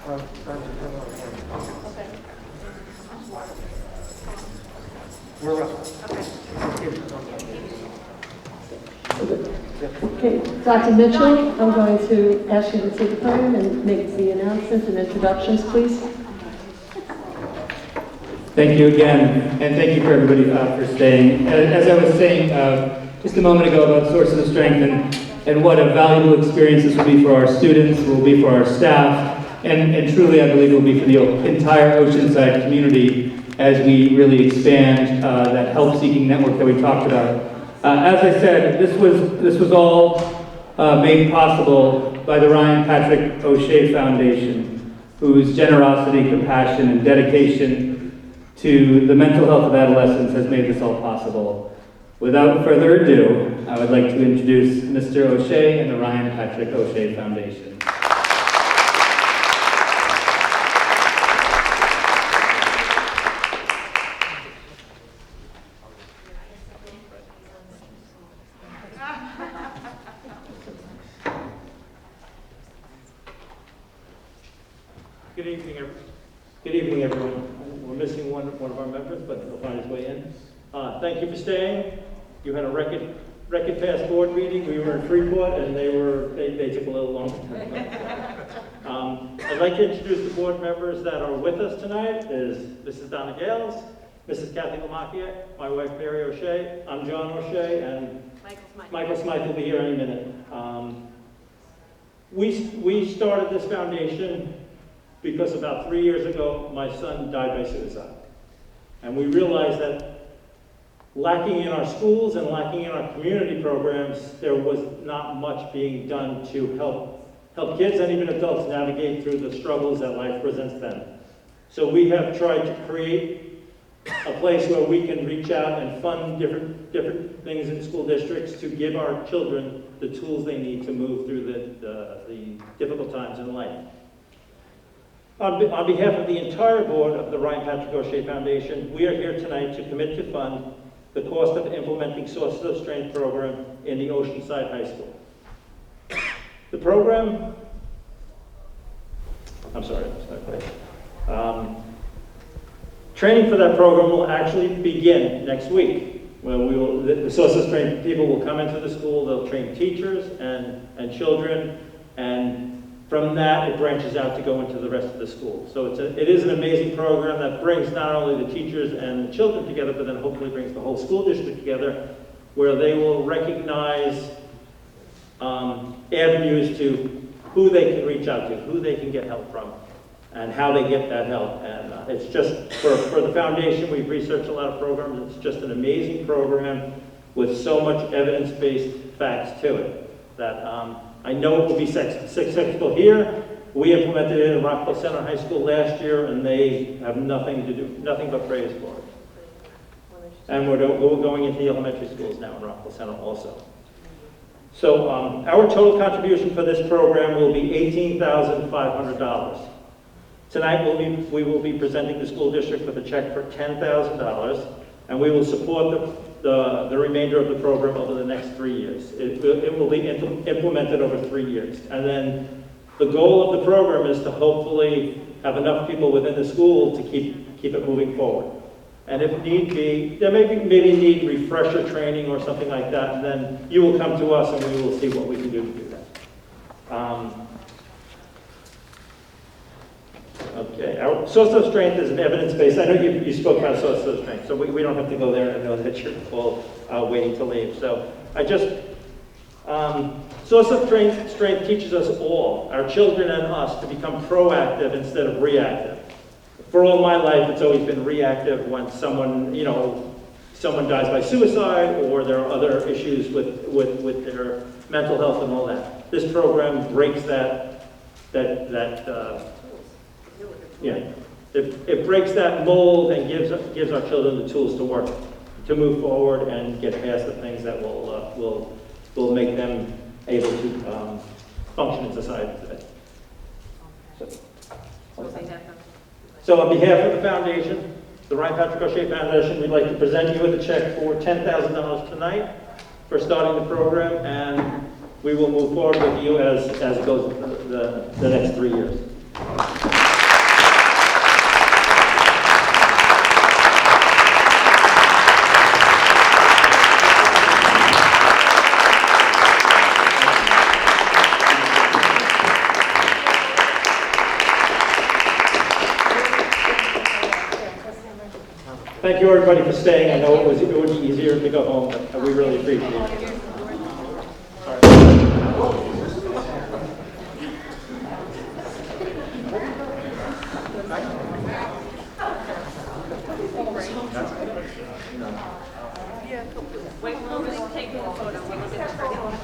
Okay, Dr. Mitchell, I'm going to ask you to take the podium and make the announcements and introductions, please. Thank you again, and thank you for everybody for staying. As I was saying just a moment ago about sources of strength and what a valuable experience this will be for our students, will be for our staff, and truly I believe it will be for the entire Oceanside community as we really expand that help-seeking network that we talked about. As I said, this was all made possible by the Ryan Patrick O'Shea Foundation, whose generosity, compassion, and dedication to the mental health of adolescents has made this all possible. Without further ado, I would like to introduce Mr. O'Shea and the Ryan Patrick O'Shea Foundation. Good evening, everyone. We're missing one of our members, but he'll find his way in. Thank you for staying. You had a record pass board meeting. We were in Freeport, and they took a little longer time. I'd like to introduce the board members that are with us tonight. Is Mrs. Donna Gales, Mrs. Kathy Lamacchia, my wife Mary O'Shea. I'm John O'Shea, and Michael Smythe will be here any minute. We started this foundation because about 3 years ago, my son died by suicide. And we realized that lacking in our schools and lacking in our community programs, there was not much being done to help kids and even adults navigate through the struggles that life presents them. So we have tried to create a place where we can reach out and fund different things in school districts to give our children the tools they need to move through the difficult times in life. On behalf of the entire board of the Ryan Patrick O'Shea Foundation, we are here tonight to commit to fund the cost of implementing Sources of Strength program in the Oceanside High School. The program, training for that program will actually begin next week. When the Sources of Strength people will come into the school, they'll train teachers and children, and from that, it branches out to go into the rest of the school. So it is an amazing program that brings not only the teachers and the children together, but then hopefully brings the whole school district together, where they will recognize avenues to who they can reach out to, who they can get help from, and how they get that help. And it's just, for the foundation, we've researched a lot of programs. It's just an amazing program with so much evidence-based facts to it that I know it will be successful here. We implemented it in Rockville Center High School last year, and they have nothing but praise for it. And we're going into the elementary schools now in Rockville Center also. So our total contribution for this program will be $18,500. Tonight we will be presenting the school district with a check for $10,000, and we will support the remainder of the program over the next 3 years. It will be implemented over 3 years. And then the goal of the program is to hopefully have enough people within the school to keep it moving forward. And if need be, there maybe need refresher training or something like that, and then you will come to us and we will see what we can do to do that. Okay, our source of strength is an evidence-based. I know you spoke about source of strength, so we don't have to go there. I know that you're all waiting to leave. So I just, source of strength teaches us all, our children and us, to become proactive instead of reactive. For all my life, it's always been reactive when someone dies by suicide, or there are other issues with their mental health and all that. This program breaks it breaks that mold and gives our children the tools to work, to move forward and get past the things that will make them able to function in society today. So on behalf of the foundation, the Ryan Patrick O'Shea Foundation, we'd like to present you with a check for $10,000 tonight for starting the program, and we will move forward with you as it goes the next 3 years. Thank you, everybody, for staying. I know it would be easier to go home, but we really appreciate it. Wait, we'll just take a photo.